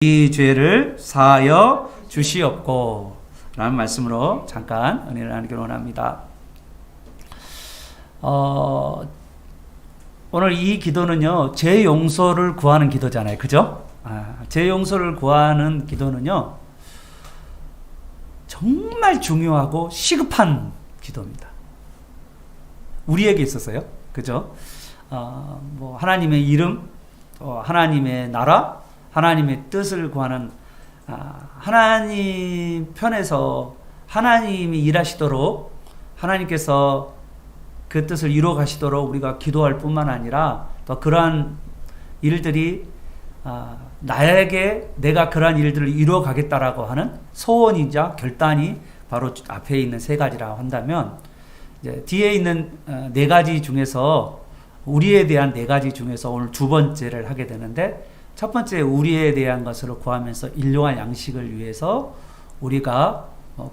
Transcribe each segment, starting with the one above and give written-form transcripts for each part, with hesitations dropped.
이 죄를 사하여 주시옵고 라는 말씀으로 잠깐 은혜를 나누기를 원합니다. 오늘 이 기도는요, 죄 용서를 구하는 기도잖아요. 그죠? 죄 용서를 구하는 기도는요, 정말 중요하고 시급한 기도입니다. 우리에게 있어서요. 그죠? 하나님의 이름, 하나님의 나라, 하나님의 뜻을 구하는, 하나님 편에서 하나님이 일하시도록, 하나님께서 그 뜻을 이루어 가시도록 우리가 기도할 뿐만 아니라 또 그러한 일들이 나에게 내가 그러한 일들을 이루어 가겠다라고 하는 소원이자 결단이 바로 앞에 있는 세 가지라고 한다면, 이제 뒤에 있는 네 가지 중에서 우리에 대한 네 가지 중에서 오늘 두 번째를 하게 되는데, 첫 번째 우리에 대한 것을 구하면서 일용할 양식을 위해서 우리가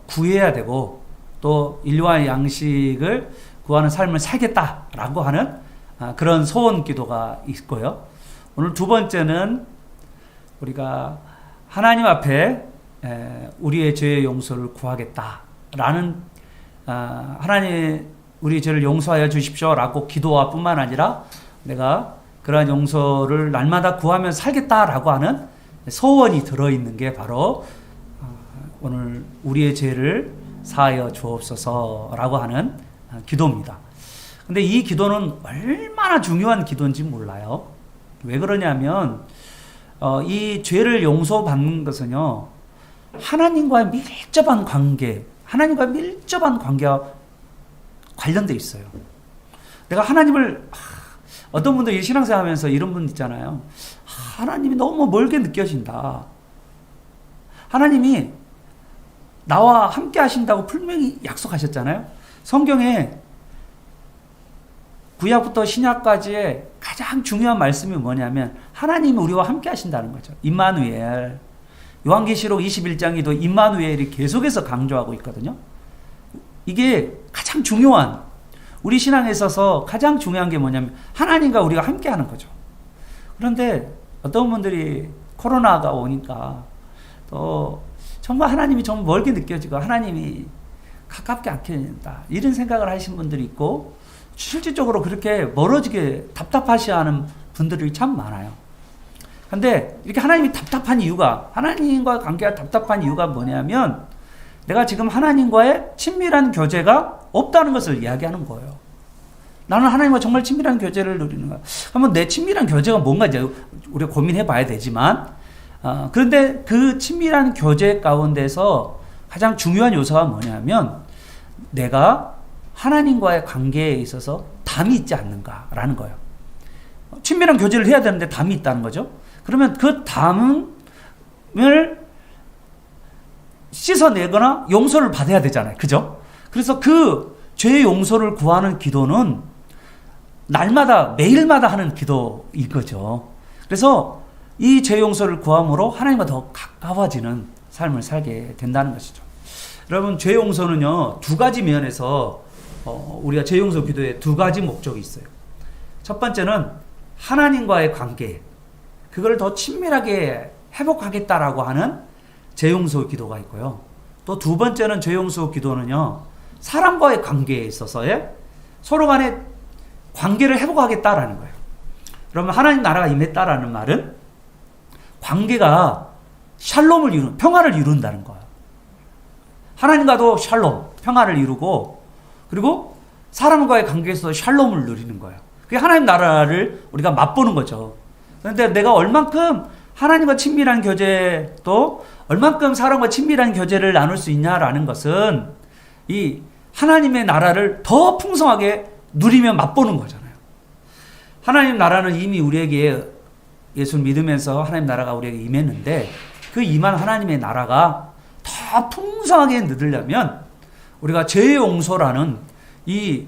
구해야 되고, 또 일용할 양식을 구하는 삶을 살겠다라고 하는 그런 소원 기도가 있고요. 오늘 두 번째는 우리가 하나님 앞에 우리의 죄의 용서를 구하겠다라는, 하나님 우리 죄를 용서하여 주십시오라고 기도와 뿐만 아니라 내가 그러한 용서를 날마다 구하며 살겠다라고 하는 소원이 들어있는 게 바로 오늘 우리의 죄를 사하여 주옵소서라고 하는 기도입니다. 근데 이 기도는 얼마나 중요한 기도인지 몰라요. 왜 그러냐면 이 죄를 용서받는 것은요, 하나님과의 밀접한 관계, 하나님과의 밀접한 관계와 관련돼 있어요. 내가 하나님을, 어떤 분들 신앙생활 하면서 이런 분 있잖아요. 하나님이 너무 멀게 느껴진다. 하나님이 나와 함께 하신다고 분명히 약속하셨잖아요. 성경에 구약부터 신약까지의 가장 중요한 말씀이 뭐냐면 하나님이 우리와 함께 하신다는 거죠. 임마누엘. 요한계시록 21장에도 임마누엘이 계속해서 강조하고 있거든요. 이게 가장 중요한, 우리 신앙에 있어서 가장 중요한 게 뭐냐면 하나님과 우리가 함께 하는 거죠. 그런데 어떤 분들이 코로나가 오니까 또 정말 하나님이 좀 멀게 느껴지고 하나님이 가깝게 안 켜진다, 이런 생각을 하시는 분들이 있고, 실질적으로 그렇게 멀어지게 답답하시하는 분들이 참 많아요. 근데 이렇게 하나님이 답답한 이유가, 하나님과 관계가 답답한 이유가 뭐냐면 내가 지금 하나님과의 친밀한 교제가 없다는 것을 이야기하는 거예요. 나는 하나님과 정말 친밀한 교제를 누리는 거야. 그러면 내 친밀한 교제가 뭔가 이제 우리가 고민해 봐야 되지만, 그런데 그 친밀한 교제 가운데서 가장 중요한 요소가 뭐냐면 내가 하나님과의 관계에 있어서 담이 있지 않는가라는 거예요. 친밀한 교제를 해야 되는데 담이 있다는 거죠. 그러면 그 담을 씻어내거나 용서를 받아야 되잖아요. 그죠? 그래서 그 죄의 용서를 구하는 기도는 날마다, 매일마다 하는 기도인 거죠. 그래서 이 죄 용서를 구함으로 하나님과 더 가까워지는 삶을 살게 된다는 것이죠. 여러분, 죄 용서는요, 두 가지 면에서 우리가 죄 용서 기도에 두 가지 목적이 있어요. 첫 번째는 하나님과의 관계, 그걸 더 친밀하게 회복하겠다라고 하는 죄 용서 기도가 있고요. 또 두 번째는 죄 용서 기도는요, 사람과의 관계에 있어서의 서로 간의 관계를 회복하겠다라는 거예요. 그러면 하나님 나라가 임했다라는 말은 관계가 샬롬을 이루는, 평화를 이룬다는 거예요. 하나님과도 샬롬, 평화를 이루고, 그리고 사람과의 관계에서 샬롬을 누리는 거예요. 그게 하나님 나라를 우리가 맛보는 거죠. 그런데 내가 얼만큼 하나님과 친밀한 교제, 또 얼만큼 사람과 친밀한 교제를 나눌 수 있냐라는 것은 이 하나님의 나라를 더 풍성하게 누리며 맛보는 거잖아요. 하나님 나라는 이미 우리에게, 예수를 믿으면서 하나님 나라가 우리에게 임했는데, 그 임한 하나님의 나라가 더 풍성하게 누리려면 우리가 죄의 용서라는 이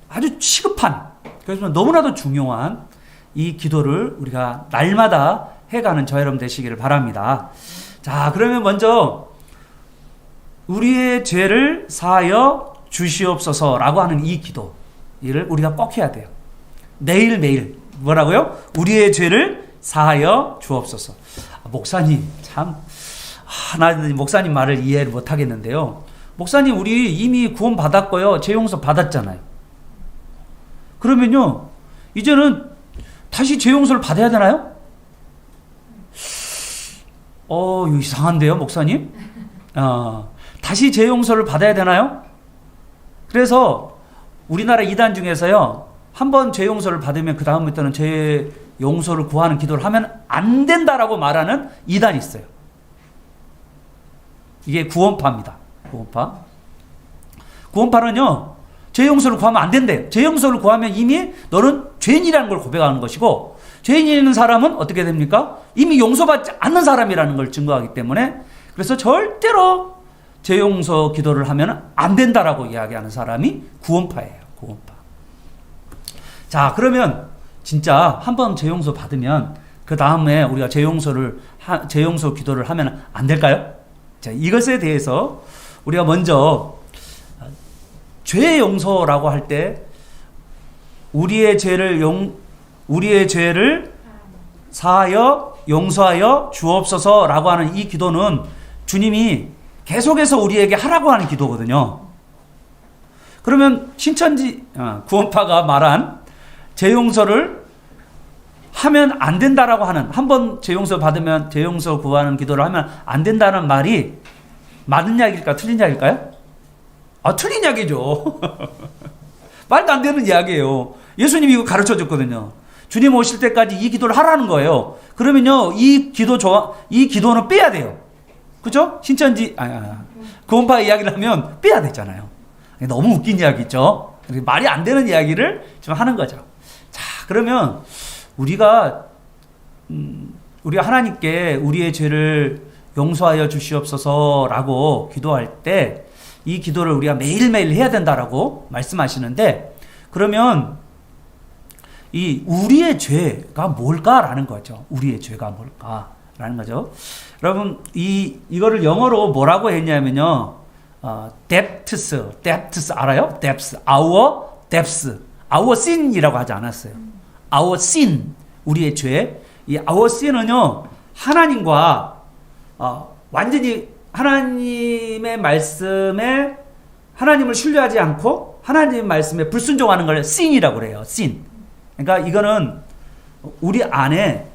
아주 시급한, 그래서 너무나도 중요한 이 기도를 우리가 날마다 해가는 저 여러분 되시기를 바랍니다. 자, 그러면 먼저 우리의 죄를 사하여 주시옵소서라고 하는 이 기도, 이를 우리가 꼭 해야 돼요. 매일매일. 뭐라고요? 우리의 죄를 사하여 주옵소서. 목사님 참 나는 목사님 말을 이해를 못 하겠는데요. 목사님 우리 이미 구원 받았고요. 죄 용서 받았잖아요. 그러면요 이제는 다시 죄 용서를 받아야 되나요? 이거 이상한데요, 목사님? 다시 죄 용서를 받아야 되나요? 그래서 우리나라 이단 중에서요, 한번 죄 용서를 받으면 그 다음부터는 죄 용서를 구하는 기도를 하면 안 된다라고 말하는 이단이 있어요. 이게 구원파입니다. 구원파. 구원파는요, 죄 용서를 구하면 안 된대요. 죄 용서를 구하면 이미 너는 죄인이라는 걸 고백하는 것이고, 죄인인 사람은 어떻게 됩니까? 이미 용서받지 않는 사람이라는 걸 증거하기 때문에, 그래서 절대로 죄 용서 기도를 하면 안 된다라고 이야기하는 사람이 구원파예요. 구원파. 자, 그러면 진짜 한번 죄 용서 받으면 그 다음에 우리가 죄 용서 기도를 하면 안 될까요? 자, 이것에 대해서 우리가 먼저 죄 용서라고 할 때 우리의 죄를 사하여 용서하여 주옵소서라고 하는 이 기도는 주님이 계속해서 우리에게 하라고 하는 기도거든요. 그러면 구원파가 말한 죄 용서를 하면 안 된다라고 하는, 한번 죄 용서 받으면 죄 용서 구하는 기도를 하면 안 된다는 말이 맞는 이야기일까 틀린 이야기일까요? 틀린 이야기죠. 말도 안 되는 이야기예요. 예수님이 이거 가르쳐 줬거든요. 주님 오실 때까지 이 기도를 하라는 거예요. 그러면요, 이 기도는 빼야 돼요. 그죠? 구원파 이야기를 하면 빼야 되잖아요. 너무 웃긴 이야기죠. 말이 안 되는 이야기를 좀 하는 거죠. 자, 그러면 우리가 하나님께 우리의 죄를 용서하여 주시옵소서라고 기도할 때 이 기도를 우리가 매일매일 해야 된다라고 말씀하시는데, 그러면 이 우리의 죄가 뭘까라는 거죠. 우리의 죄가 뭘까라는 거죠. 여러분, 이거를 영어로 뭐라고 했냐면요, depths 알아요? depths, our sin이라고 하지 않았어요. our sin, 우리의 죄. 이 our sin은요, 하나님과 완전히 하나님의 말씀에 하나님을 신뢰하지 않고 하나님의 말씀에 불순종하는 걸 sin이라고 그래요. sin. 그러니까 이거는 우리 안에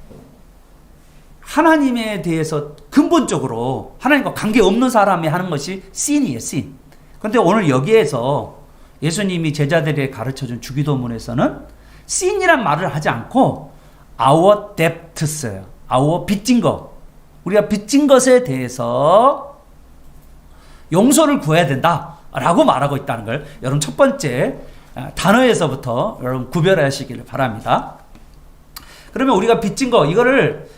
하나님에 대해서 근본적으로 하나님과 관계없는 사람이 하는 것이 sin이에요. sin. 그런데 오늘 여기에서 예수님이 제자들에게 가르쳐준 주기도문에서는 sin이란 말을 하지 않고 our debts, our 빚진 것, 우리가 빚진 것에 대해서 용서를 구해야 된다라고 말하고 있다는 걸 여러분 첫 번째 단어에서부터 여러분 구별하시기를 바랍니다. 그러면 우리가 빚진 거, 이거를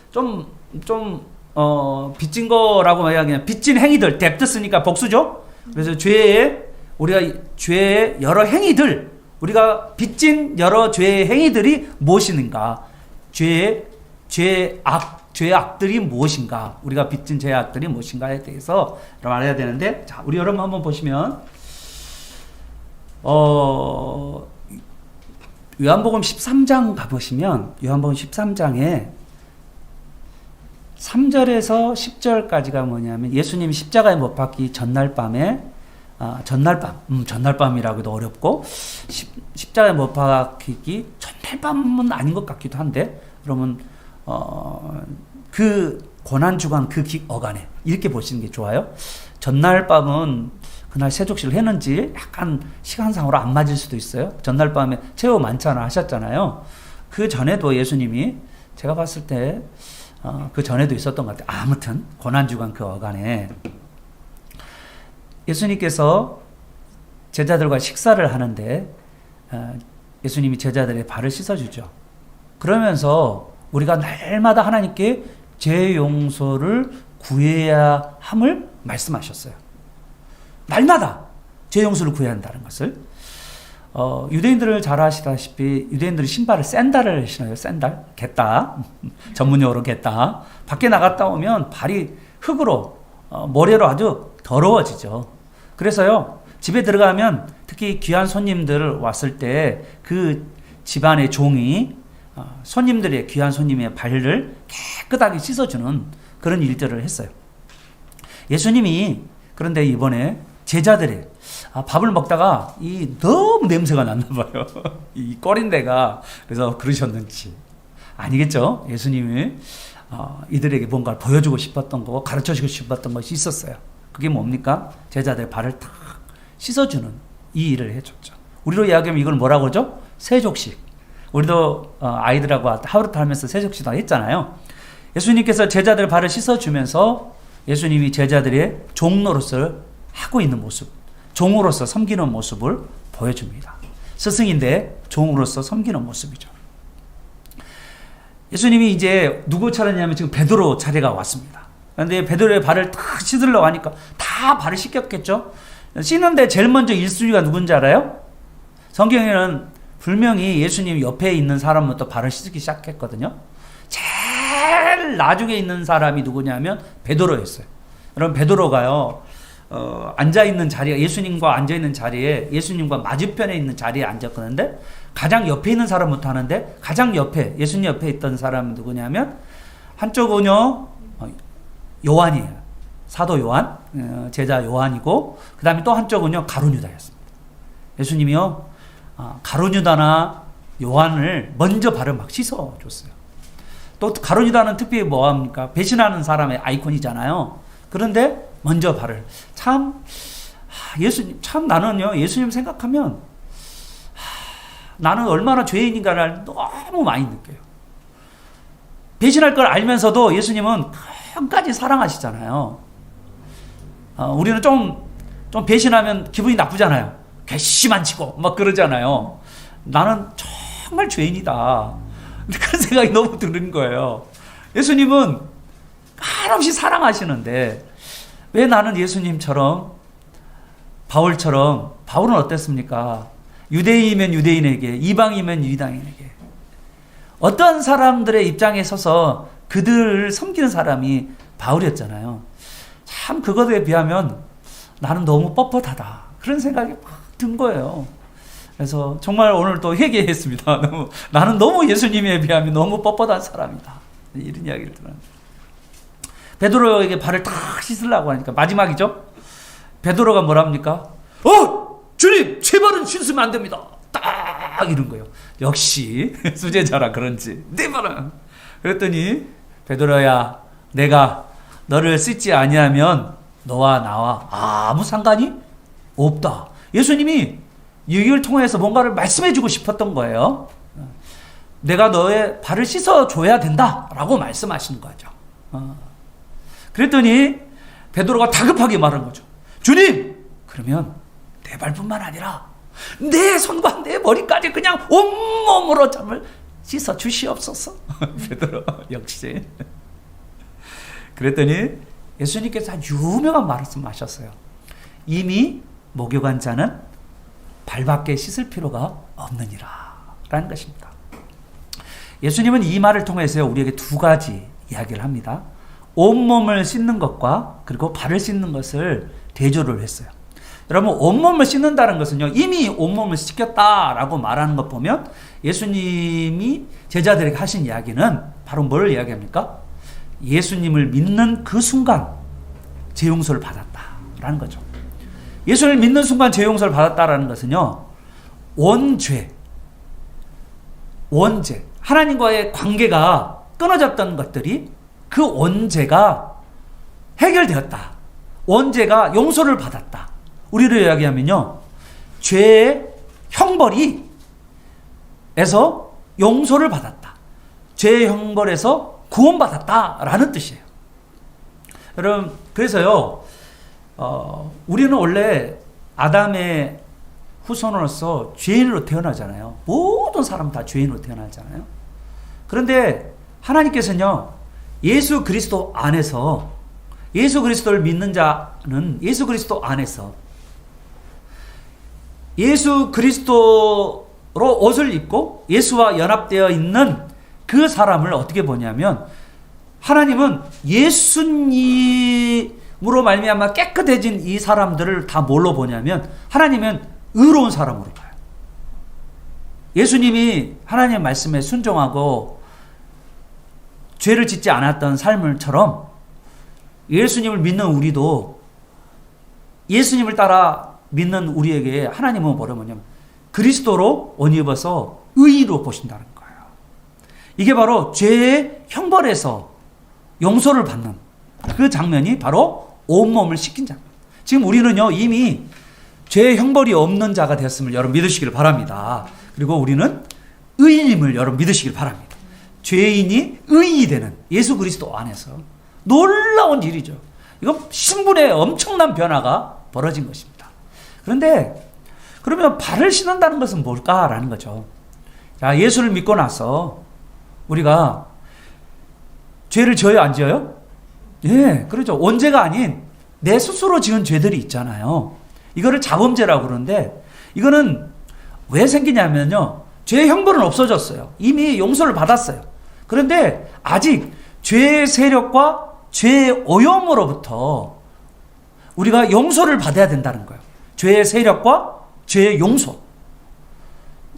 빚진 거라고 말하면 그냥 빚진 행위들, debts니까 복수죠. 그래서 우리가 죄의 여러 행위들, 우리가 빚진 여러 죄의 행위들이 무엇인가? 죄의 악들이 무엇인가? 우리가 빚진 죄의 악들이 무엇인가에 대해서 알아야 되는데, 자, 우리 여러분 한번 보시면, 요한복음 13장 가보시면, 요한복음 13장에 3절에서 10절까지가 뭐냐면, 예수님이 십자가에 못 박기 전날 밤에, 전날밤이라고 해도 어렵고, 십자가에 못 박히기 전날밤은 아닌 것 같기도 한데, 그러면, 그 고난주간 그 어간에 이렇게 보시는 게 좋아요. 전날 밤은 그날 세족식을 했는지 약간 시간상으로 안 맞을 수도 있어요. 전날 밤에 최후 만찬을 하셨잖아요. 그 전에도 예수님이, 제가 봤을 때 그 전에도 있었던 것 같아요. 아무튼 고난주간 그 어간에 예수님께서 제자들과 식사를 하는데 예수님이 제자들의 발을 씻어주죠. 그러면서 우리가 날마다 하나님께 죄 용서를 구해야 함을 말씀하셨어요. 날마다 죄 용서를 구해야 한다는 것을. 유대인들을 잘 아시다시피 유대인들은 신발을 샌달을 신어요. 샌달, 갯다. 전문용어로 갯다. 밖에 나갔다 오면 발이 흙으로, 모래로 아주 더러워지죠. 그래서요, 집에 들어가면 특히 귀한 손님들 왔을 때 그 집안의 종이 손님들의 귀한 손님의 발을 깨끗하게 씻어주는 그런 일들을 했어요. 예수님이 그런데 이번에 제자들이 밥을 먹다가 너무 냄새가 났나 봐요. 이 꺼린데가. 그래서 그러셨는지 아니겠죠. 예수님이 이들에게 뭔가를 보여주고 싶었던 거, 가르쳐주고 싶었던 것이 있었어요. 그게 뭡니까? 제자들의 발을 탁 씻어주는 이 일을 해줬죠. 우리로 이야기하면 이걸 뭐라고 하죠? 세족식. 우리도 아이들하고 하루를 하면서 세족식 다 했잖아요. 예수님께서 제자들 발을 씻어주면서 예수님이 제자들의 종로로서 하고 있는 모습, 종으로서 섬기는 모습을 보여줍니다. 스승인데 종으로서 섬기는 모습이죠. 예수님이 이제 누구 차례냐면 지금 베드로 차례가 왔습니다. 그런데 베드로의 발을 탁 씻으려고 하니까 다 발을 씻겼겠죠. 씻는데 제일 먼저 1순위가 누군지 알아요? 성경에는 분명히 예수님 옆에 있는 사람부터 발을 씻기 시작했거든요. 제일 나중에 있는 사람이 누구냐면 베드로였어요. 여러분, 베드로가요, 앉아있는 자리가 예수님과 앉아있는 자리에, 예수님과 맞은편에 있는 자리에 앉았거든요. 가장 옆에 있는 사람부터 하는데, 가장 옆에, 예수님 옆에 있던 사람은 누구냐면, 한쪽은요, 요한이에요. 사도 요한, 제자 요한이고, 그 다음에 또 한쪽은요, 가룟 유다였습니다. 예수님이요, 가룟 유다나 요한을 먼저 발을 막 씻어줬어요. 또 가룟 유다는 특별히 뭐합니까? 배신하는 사람의 아이콘이잖아요. 그런데 먼저 발을 예수님 참 나는요 예수님 생각하면 나는 얼마나 죄인인가를 너무 많이 느껴요. 배신할 걸 알면서도 예수님은 끝까지 사랑하시잖아요. 우리는 좀 배신하면 기분이 나쁘잖아요. 괘씸한 치고 막 그러잖아요. 나는 정말 죄인이다. 그런 생각이 너무 드는 거예요. 예수님은 한없이 사랑하시는데 왜 나는 예수님처럼 바울처럼, 바울은 어땠습니까? 유대인이면 유대인에게, 이방이면 이방인에게 어떤 사람들의 입장에 서서 그들을 섬기는 사람이 바울이었잖아요. 참 그것에 비하면 나는 너무 뻣뻣하다, 그런 생각이 막 든 거예요. 그래서 정말 오늘 또 회개했습니다. 나는 너무 예수님에 비하면 너무 뻣뻣한 사람이다, 이런 이야기를 들었는데, 베드로에게 발을 탁 씻으려고 하니까 마지막이죠. 베드로가 뭐랍니까? 주님, 제 발은 씻으면 안 됩니다. 딱 이런 거예요. 역시 수제자라 그런지 내 발은. 그랬더니 베드로야, 내가 너를 씻지 아니하면 너와 나와 아무 상관이 없다. 예수님이 이걸 통해서 뭔가를 말씀해주고 싶었던 거예요. 내가 너의 발을 씻어줘야 된다라고 말씀하시는 거죠. 그랬더니 베드로가 다급하게 말한 거죠. 주님, 그러면 내 발뿐만 아니라 내 손과 내 머리까지 그냥 온몸으로 잠을 씻어 주시옵소서. 베드로 역시. 그랬더니 예수님께서 유명한 말씀하셨어요. 이미 목욕한 자는 발밖에 씻을 필요가 없느니라 라는 것입니다. 예수님은 이 말을 통해서 우리에게 두 가지 이야기를 합니다. 온몸을 씻는 것과 그리고 발을 씻는 것을 대조를 했어요. 여러분, 온몸을 씻는다는 것은요, 이미 온몸을 씻겼다라고 말하는 것 보면 예수님이 제자들에게 하신 이야기는 바로 뭘 이야기합니까? 예수님을 믿는 그 순간 죄 용서를 받았다라는 거죠. 예수를 믿는 순간 죄 용서를 받았다라는 것은요, 원죄, 하나님과의 관계가 끊어졌던 것들이 그 원죄가 해결되었다. 원죄가 용서를 받았다. 우리로 이야기하면요, 죄의 형벌이 에서 용서를 받았다. 죄의 형벌에서 구원받았다라는 뜻이에요. 여러분, 그래서요, 우리는 원래 아담의 후손으로서 죄인으로 태어나잖아요. 모든 사람 다 죄인으로 태어나잖아요. 그런데 하나님께서는요, 예수 그리스도 안에서, 예수 그리스도를 믿는 자는 예수 그리스도 안에서 예수 그리스도로 옷을 입고 예수와 연합되어 있는 그 사람을 어떻게 보냐면, 하나님은 예수님으로 말미암아 깨끗해진 이 사람들을 다 뭘로 보냐면, 하나님은 의로운 사람으로 봐요. 예수님이 하나님의 말씀에 순종하고 죄를 짓지 않았던 삶을처럼 예수님을 믿는 우리도 예수님을 따라 믿는 우리에게 하나님은 뭐냐면 그리스도로 옷 입어서 의인으로 보신다는 거예요. 이게 바로 죄의 형벌에서 용서를 받는 그 장면이 바로 온몸을 씻긴 장면. 지금 우리는요 이미 죄의 형벌이 없는 자가 되었음을 여러분 믿으시길 바랍니다. 그리고 우리는 의인임을 여러분 믿으시길 바랍니다. 죄인이 의인이 되는 예수 그리스도 안에서 놀라운 일이죠. 이건 신분의 엄청난 변화가 벌어진 것입니다. 그런데 그러면 발을 씻는다는 것은 뭘까라는 거죠. 자, 예수를 믿고 나서 우리가 죄를 지어요, 안 지어요? 예, 그렇죠. 원죄가 아닌 내 스스로 지은 죄들이 있잖아요. 이거를 자범죄라고 그러는데 이거는 왜 생기냐면요. 죄의 형벌은 없어졌어요. 이미 용서를 받았어요. 그런데 아직 죄의 세력과 죄의 오염으로부터 우리가 용서를 받아야 된다는 거예요. 죄의 세력과 죄의 용서.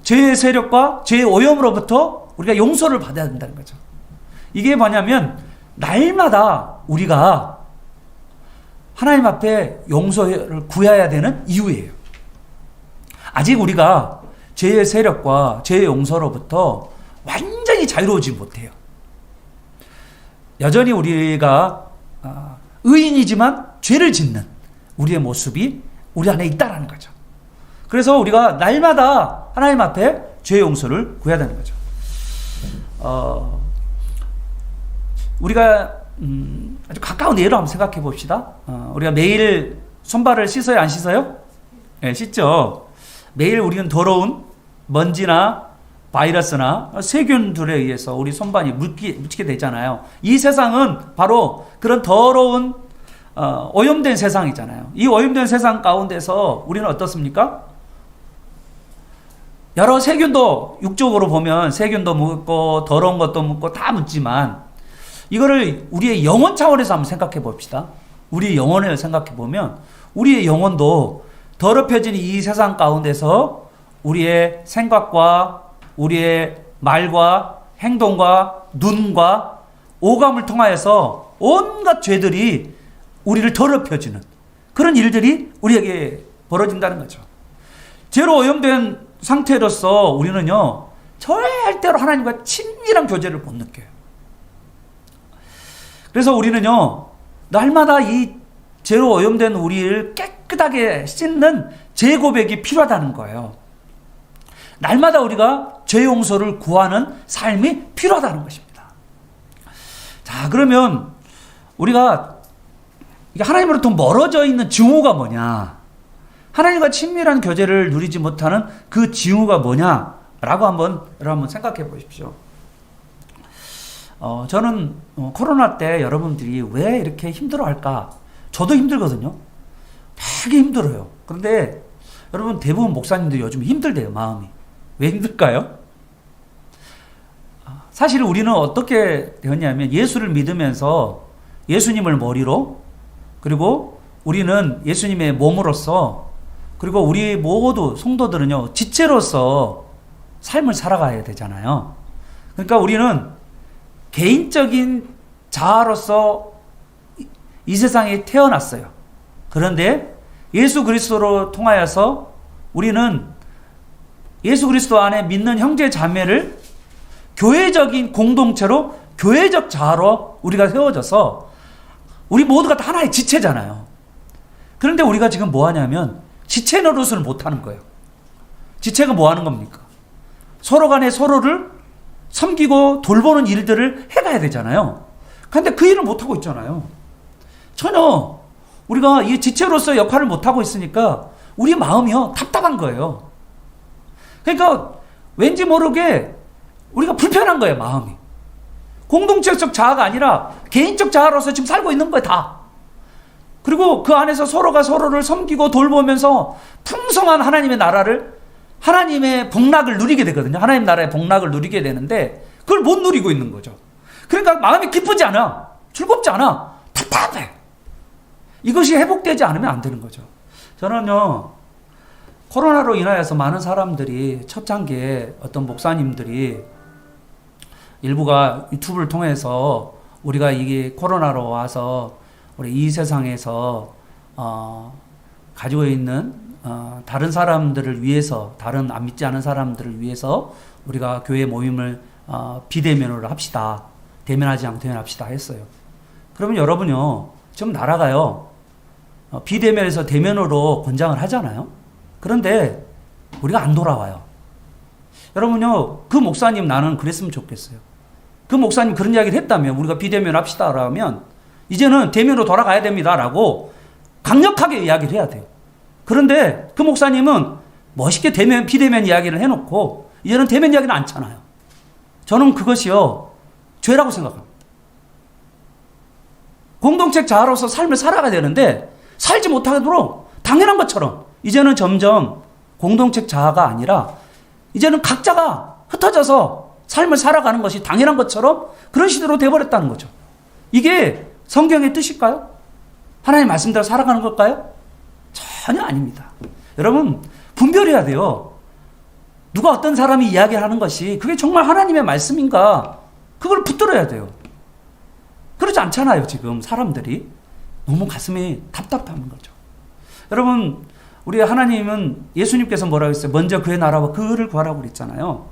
죄의 세력과 죄의 오염으로부터 우리가 용서를 받아야 된다는 거죠. 이게 뭐냐면 날마다 우리가 하나님 앞에 용서를 구해야 되는 이유예요. 아직 우리가 죄의 세력과 죄의 용서로부터 완전히 자유로워지지 못해요. 여전히 우리가 의인이지만 죄를 짓는 우리의 모습이 우리 안에 있다는 거죠. 그래서 우리가 날마다 하나님 앞에 죄의 용서를 구해야 되는 거죠. 우리가 아주 가까운 예로 한번 생각해 봅시다. 우리가 매일 손발을 씻어요, 안 씻어요? 네, 씻죠. 매일 우리는 더러운 먼지나 바이러스나 세균들에 의해서 우리 손발이 묻히게 되잖아요. 이 세상은 바로 그런 더러운 오염된 세상이잖아요. 이 오염된 세상 가운데서 우리는 어떻습니까? 여러 세균도 육적으로 보면 세균도 묻고 더러운 것도 묻고 다 묻지만 이거를 우리의 영혼 차원에서 한번 생각해 봅시다. 우리의 영혼을 생각해 보면 우리의 영혼도 더럽혀진 이 세상 가운데서 우리의 생각과 우리의 말과 행동과 눈과 오감을 통하여서 온갖 죄들이 우리를 더럽혀지는 그런 일들이 우리에게 벌어진다는 거죠. 죄로 오염된 상태로서 우리는요 절대로 하나님과 친밀한 교제를 못 느껴요. 그래서 우리는요 날마다 이 죄로 오염된 우리를 깨끗하게 씻는 죄 고백이 필요하다는 거예요. 날마다 우리가 죄 용서를 구하는 삶이 필요하다는 것입니다. 자, 그러면 우리가 하나님으로부터 멀어져 있는 증오가 뭐냐? 하나님과 친밀한 교제를 누리지 못하는 그 징후가 뭐냐라고 여러분 생각해 보십시오. 저는 코로나 때 여러분들이 왜 이렇게 힘들어할까? 저도 힘들거든요. 되게 힘들어요. 그런데 여러분 대부분 목사님들 요즘 힘들대요, 마음이. 왜 힘들까요? 사실 우리는 어떻게 되었냐면 예수를 믿으면서 예수님을 머리로 그리고 우리는 예수님의 몸으로서 그리고 우리 모두 성도들은요 지체로서 삶을 살아가야 되잖아요. 그러니까 우리는 개인적인 자아로서 이 세상에 태어났어요. 그런데 예수 그리스도로 통하여서 우리는 예수 그리스도 안에 믿는 형제 자매를 교회적인 공동체로 교회적 자아로 우리가 세워져서 우리 모두가 다 하나의 지체잖아요. 그런데 우리가 지금 뭐 하냐면 지체 노릇을 못 하는 거예요. 지체가 뭐 하는 겁니까? 서로 간에 서로를 섬기고 돌보는 일들을 해가야 되잖아요. 그런데 그 일을 못 하고 있잖아요. 전혀 우리가 이 지체로서 역할을 못 하고 있으니까 우리 마음이요 답답한 거예요. 그러니까 왠지 모르게 우리가 불편한 거예요, 마음이. 공동체적 자아가 아니라 개인적 자아로서 지금 살고 있는 거예요, 다. 그리고 그 안에서 서로가 서로를 섬기고 돌보면서 풍성한 하나님의 나라를, 하나님의 복락을 누리게 되거든요. 하나님 나라의 복락을 누리게 되는데 그걸 못 누리고 있는 거죠. 그러니까 마음이 기쁘지 않아. 즐겁지 않아. 답답해. 이것이 회복되지 않으면 안 되는 거죠. 저는요, 코로나로 인하여서 많은 사람들이 첫 단계에 어떤 목사님들이 일부가 유튜브를 통해서 우리가 이게 코로나로 와서 우리 이 세상에서 가지고 있는 다른 사람들을 위해서, 다른 안 믿지 않은 사람들을 위해서 우리가 교회 모임을 비대면으로 합시다. 대면하지 않고 대면합시다 했어요. 그러면 여러분요, 지금 나라가요, 비대면에서 대면으로 권장을 하잖아요. 그런데 우리가 안 돌아와요. 여러분요, 그 목사님 나는 그랬으면 좋겠어요. 그 목사님 그런 이야기를 했다면, 우리가 비대면 합시다 라면 이제는 대면으로 돌아가야 됩니다 라고 강력하게 이야기를 해야 돼요. 그런데 그 목사님은 멋있게 비대면 이야기를 해놓고 이제는 대면 이야기는 않잖아요. 저는 그것이요, 죄라고 생각합니다. 공동체 자아로서 삶을 살아가야 되는데 살지 못하도록 당연한 것처럼 이제는 점점 공동체 자아가 아니라 이제는 각자가 흩어져서 삶을 살아가는 것이 당연한 것처럼 그런 시대로 돼버렸다는 거죠. 이게 성경의 뜻일까요? 하나님 말씀대로 살아가는 걸까요? 전혀 아닙니다. 여러분, 분별해야 돼요. 누가 어떤 사람이 이야기하는 것이 그게 정말 하나님의 말씀인가, 그걸 붙들어야 돼요. 그러지 않잖아요. 지금 사람들이 너무 가슴이 답답한 거죠. 여러분, 우리 하나님은, 예수님께서 뭐라고 했어요? 먼저 그의 나라와 그를 구하라고 그랬잖아요.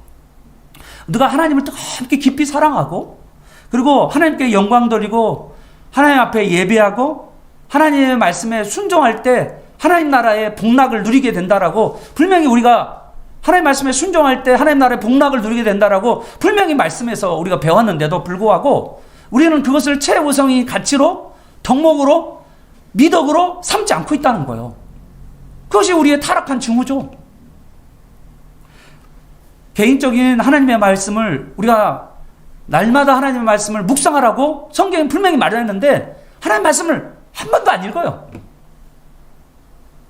누가 하나님을 뜨겁게 깊이 사랑하고, 그리고 하나님께 영광 돌리고 하나님 앞에 예배하고 하나님의 말씀에 순종할 때 하나님 나라의 복락을 누리게 된다라고, 분명히 우리가 하나님 말씀에 순종할 때 하나님 나라의 복락을 누리게 된다라고 분명히 말씀에서 우리가 배웠는데도 불구하고 우리는 그것을 최우선의 가치로, 덕목으로, 미덕으로 삼지 않고 있다는 거예요. 그것이 우리의 타락한 증후죠. 개인적인 하나님의 말씀을 우리가 날마다 하나님의 말씀을 묵상하라고 성경에 분명히 말했는데 하나님의 말씀을 한 번도 안 읽어요.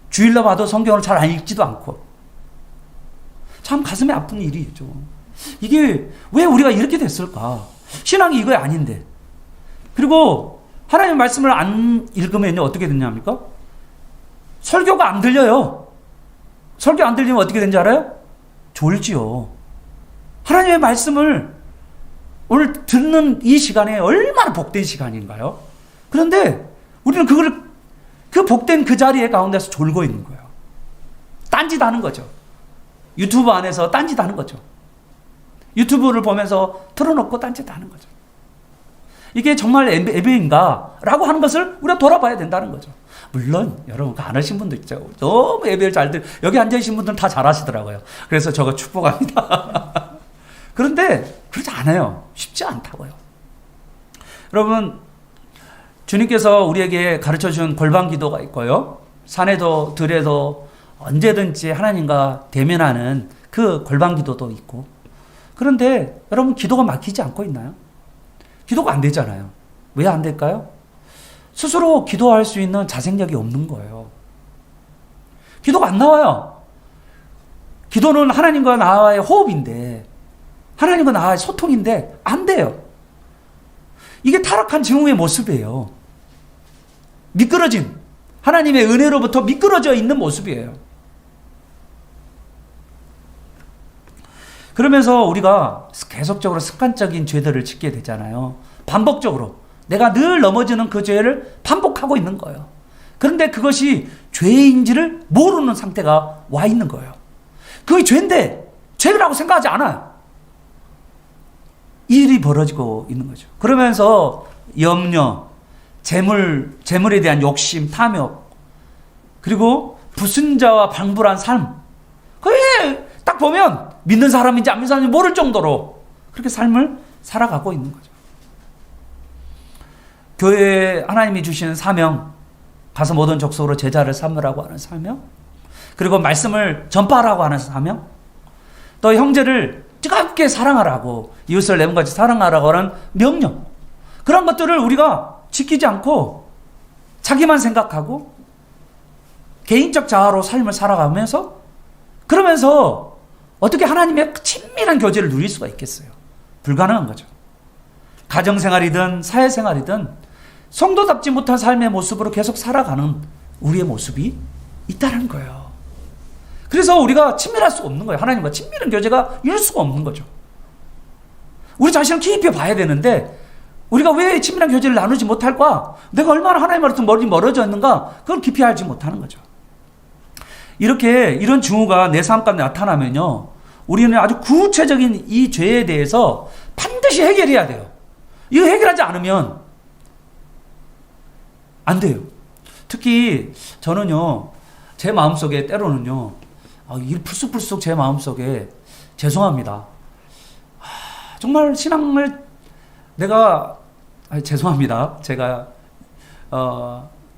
주일로 봐도 성경을 잘 안 읽지도 않고. 참 가슴이 아픈 일이죠. 이게 왜 우리가 이렇게 됐을까? 신앙이 이거 아닌데. 그리고 하나님의 말씀을 안 읽으면 어떻게 되냐입니까? 설교가 안 들려요. 설교 안 들리면 어떻게 되는지 알아요? 졸지요. 하나님의 말씀을 오늘 듣는 이 시간에 얼마나 복된 시간인가요? 그런데 우리는 그 복된 그 자리에 가운데서 졸고 있는 거예요. 딴짓 하는 거죠. 유튜브 안에서 딴짓 하는 거죠. 유튜브를 보면서 틀어놓고 딴짓 하는 거죠. 이게 정말 예배인가? 라고 하는 것을 우리가 돌아봐야 된다는 거죠. 물론 여러분 안 하신 분도 있죠. 너무 예배를 잘 여기 앉아계신 분들은 다 잘하시더라고요. 그래서 저거 축복합니다. 그런데 그렇지 않아요. 쉽지 않다고요. 여러분, 주님께서 우리에게 가르쳐준 골방 기도가 있고요. 산에도 들에도 언제든지 하나님과 대면하는 그 골방 기도도 있고. 그런데 여러분, 기도가 막히지 않고 있나요? 기도가 안 되잖아요. 왜 안 될까요? 스스로 기도할 수 있는 자생력이 없는 거예요. 기도가 안 나와요. 기도는 하나님과 나와의 호흡인데, 하나님과 나와의 소통인데 안 돼요. 이게 타락한 증후의 모습이에요. 미끄러진, 하나님의 은혜로부터 미끄러져 있는 모습이에요. 그러면서 우리가 계속적으로 습관적인 죄들을 짓게 되잖아요. 반복적으로. 내가 늘 넘어지는 그 죄를 반복하고 있는 거예요. 그런데 그것이 죄인지를 모르는 상태가 와 있는 거예요. 그게 죄인데 죄라고 생각하지 않아요. 이 일이 벌어지고 있는 거죠. 그러면서 염려, 재물에 대한 욕심, 탐욕, 그리고 불순자와 방불한 삶. 그게 딱 보면 믿는 사람인지 안 믿는 사람인지 모를 정도로 그렇게 삶을 살아가고 있는 거죠. 교회에 하나님이 주시는 사명, 가서 모든 족속으로 제자를 삼으라고 하는 사명, 그리고 말씀을 전파하라고 하는 사명, 또 형제를 뜨겁게 사랑하라고, 이웃을 내 몸같이 사랑하라고 하는 명령, 그런 것들을 우리가 지키지 않고 자기만 생각하고 개인적 자아로 삶을 살아가면서, 그러면서 어떻게 하나님의 친밀한 교제를 누릴 수가 있겠어요? 불가능한 거죠. 가정생활이든 사회생활이든 성도답지 못한 삶의 모습으로 계속 살아가는 우리의 모습이 있다는 거예요. 그래서 우리가 친밀할 수가 없는 거예요. 하나님과 친밀한 교제가 이룰 수가 없는 거죠. 우리 자신을 깊이 봐야 되는데 우리가 왜 친밀한 교제를 나누지 못할까? 내가 얼마나 하나님으로부터 멀어져 있는가? 그걸 깊이 알지 못하는 거죠. 이렇게 이런 징후가 내 삶 가운데 나타나면요, 우리는 아주 구체적인 이 죄에 대해서 반드시 해결해야 돼요. 이거 해결하지 않으면 안 돼요. 특히 저는요, 제 마음속에 때로는요, 불쑥불쑥 제 마음속에 죄송합니다. 정말 신앙을 내가 죄송합니다. 제가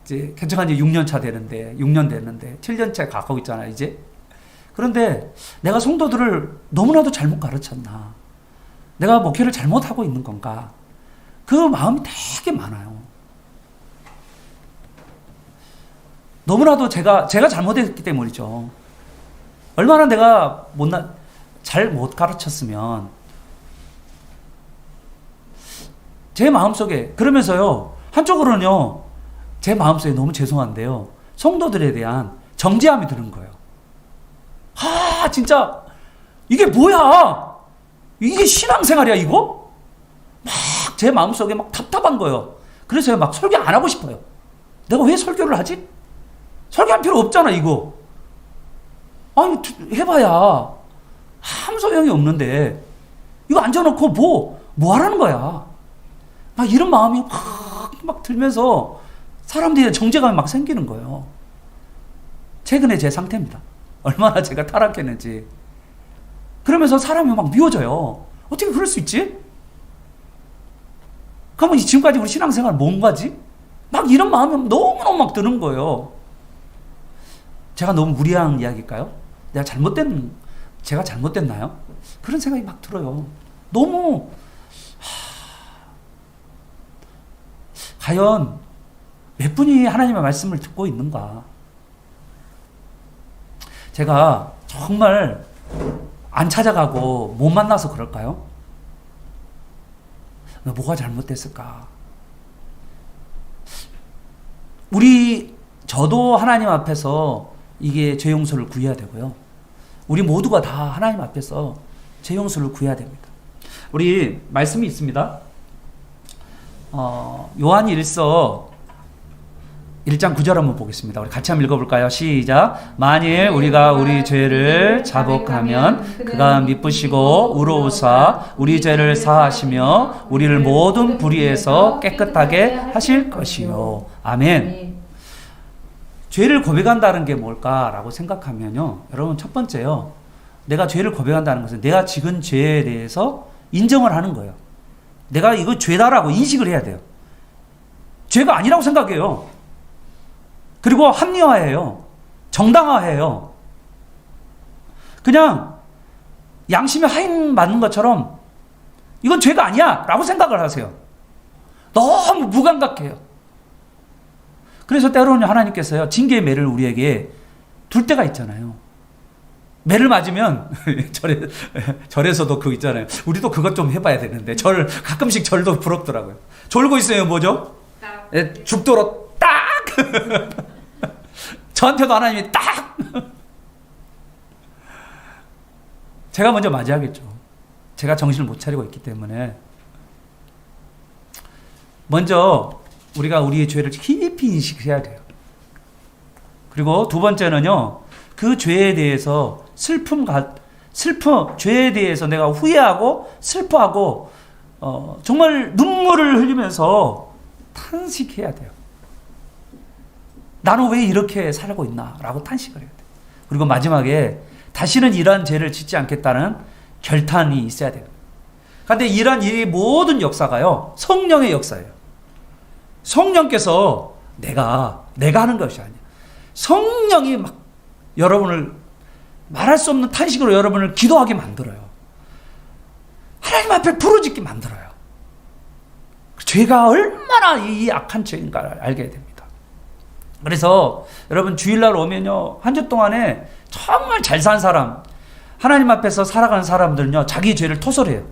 이제 개척한 지 6년 됐는데 7년째 가까고 있잖아요, 이제. 그런데 내가 성도들을 너무나도 잘못 가르쳤나? 내가 목회를 잘못하고 있는 건가? 그 마음이 되게 많아요. 너무나도 제가 잘못했기 때문이죠. 얼마나 내가 잘 못 가르쳤으면 제 마음속에, 그러면서요, 한쪽으로는요, 제 마음속에 너무 죄송한데요, 성도들에 대한 정죄함이 드는 거예요. 진짜 이게 뭐야? 이게 신앙생활이야 이거? 막 제 마음속에 막 답답한 거예요. 그래서 막 설교 안 하고 싶어요. 내가 왜 설교를 하지? 설교할 필요 없잖아 이거. 아니 해봐야 아무 소용이 없는데 이거 앉아놓고 뭐 하라는 거야. 막 이런 마음이 막 들면서 사람들이 정죄감이 막 생기는 거예요. 최근에 제 상태입니다. 얼마나 제가 타락했는지. 그러면서 사람이 막 미워져요. 어떻게 그럴 수 있지? 그러면 지금까지 우리 신앙생활 뭔 거지? 막 이런 마음이 너무너무 막 드는 거예요. 제가 너무 무리한 이야기일까요? 제가 잘못됐나요? 그런 생각이 막 들어요. 너무 과연 몇 분이 하나님의 말씀을 듣고 있는가? 제가 정말 안 찾아가고 못 만나서 그럴까요? 뭐가 잘못됐을까? 저도 하나님 앞에서 이게 죄 용서를 구해야 되고요. 우리 모두가 다 하나님 앞에서 죄 용서를 구해야 됩니다. 우리 말씀이 있습니다. 요한일서 1장 9절 한번 보겠습니다. 우리 같이 한번 읽어볼까요? 시작. 만일 우리가 우리 죄를 자복하면 그가 미쁘시고 의로우사 우리 죄를 사하시며 우리를 모든 불의에서 깨끗하게 하실 것이요. 아멘. 죄를 고백한다는 게 뭘까라고 생각하면요, 여러분 첫 번째요, 내가 죄를 고백한다는 것은 내가 지은 죄에 대해서 인정을 하는 거예요. 내가 이거 죄다라고 인식을 해야 돼요. 죄가 아니라고 생각해요. 그리고 합리화해요. 정당화해요. 그냥 양심에 하인 맞는 것처럼 이건 죄가 아니야 라고 생각을 하세요. 너무 무감각해요. 그래서 때로는 하나님께서요, 징계의 매를 우리에게 둘 때가 있잖아요. 매를 맞으면 절에서도 그거 있잖아요. 우리도 그것 좀 해봐야 되는데 가끔씩 절도 부럽더라고요. 졸고 있어요. 뭐죠? 죽도록 딱 저한테도 하나님이 딱 제가 먼저 맞이하겠죠. 제가 정신을 못 차리고 있기 때문에 먼저 우리가 우리의 죄를 깊이 인식해야 돼요. 그리고 두 번째는요, 그 죄에 대해서 죄에 대해서 내가 후회하고 슬퍼하고 정말 눈물을 흘리면서 탄식해야 돼요. 나는 왜 이렇게 살고 있나? 라고 탄식을 해야 돼요. 그리고 마지막에 다시는 이러한 죄를 짓지 않겠다는 결단이 있어야 돼요. 그런데 이러한 이 모든 역사가요, 성령의 역사예요. 성령께서 내가 하는 것이 아니야. 성령이 막 여러분을 말할 수 없는 탄식으로 여러분을 기도하게 만들어요. 하나님 앞에 부르짖게 만들어요. 죄가 얼마나 이 악한 죄인가를 알게 됩니다. 그래서 여러분 주일날 오면요, 한 주 동안에 정말 잘 산 사람, 하나님 앞에서 살아가는 사람들은요, 자기 죄를 토설해요.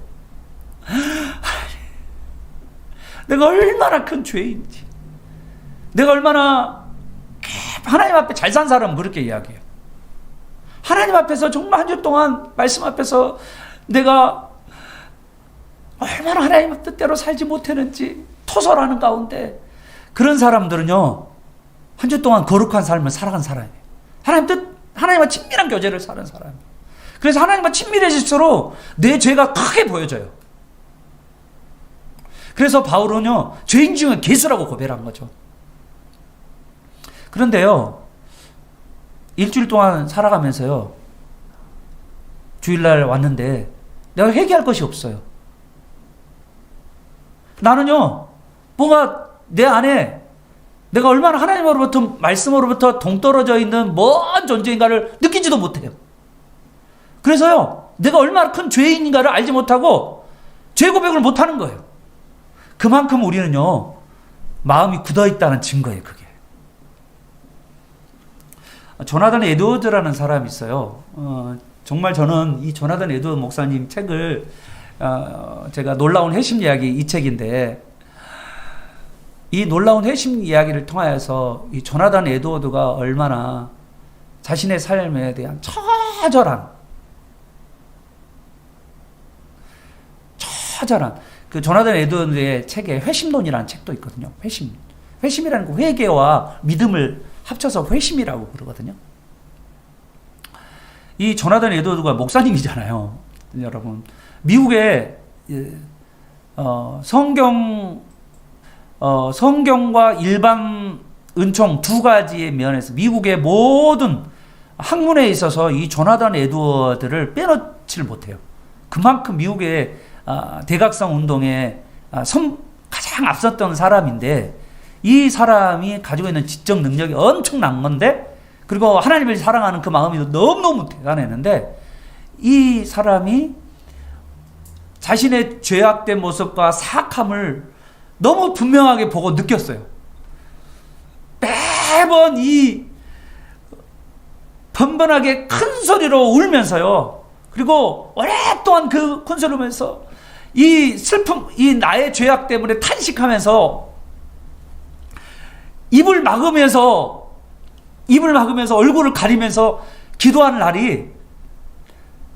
내가 얼마나 큰 죄인지, 내가 얼마나 하나님 앞에 잘 산 사람은 그렇게 이야기해요. 하나님 앞에서 정말 한 주 동안 말씀 앞에서 내가 얼마나 하나님 뜻대로 살지 못했는지 토설하는 가운데, 그런 사람들은요 한 주 동안 거룩한 삶을 살아간 사람이에요. 하나님 뜻, 하나님과 친밀한 교제를 사는 사람이에요. 그래서 하나님과 친밀해질수록 내 죄가 크게 보여져요. 그래서 바울은요 죄인 중에 괴수라고 고백한 거죠. 그런데요 일주일 동안 살아가면서요 주일날 왔는데 내가 회개할 것이 없어요. 나는요 뭔가 내 안에 내가 얼마나 하나님으로부터, 말씀으로부터 동떨어져 있는 먼 존재인가를 느끼지도 못해요. 그래서요 내가 얼마나 큰 죄인인가를 알지 못하고 죄 고백을 못하는 거예요. 그만큼 우리는요 마음이 굳어있다는 증거예요. 그게 조나단 에드워드라는 사람이 있어요. 정말 저는 이 조나단 에드워드 목사님 책을 제가 놀라운 회심 이야기, 이 책인데, 이 놀라운 회심 이야기를 통하여서 이 조나단 에드워드가 얼마나 자신의 삶에 대한 처절한 그 조나단 에드워드의 책에 회심론이라는 책도 있거든요. 회심이라는 거 회개와 믿음을 합쳐서 회심이라고 그러거든요. 이 조나단 에드워드가 목사님이잖아요. 여러분 미국의 성경과 일반 은총 두 가지의 면에서 미국의 모든 학문에 있어서 이 조나단 에드워드를 빼놓지를 못해요. 그만큼 미국의 대각성 운동에 가장 앞섰던 사람인데, 이 사람이 가지고 있는 지적 능력이 엄청난 건데, 그리고 하나님을 사랑하는 그 마음이 너무너무 대단했는데, 이 사람이 자신의 죄악된 모습과 사악함을 너무 분명하게 보고 느꼈어요. 매번 이 번번하게 큰 소리로 울면서요. 그리고 오랫동안 그 큰 소리를 울면서 이 슬픔, 이 나의 죄악 때문에 탄식하면서 입을 막으면서 얼굴을 가리면서 기도하는 날이,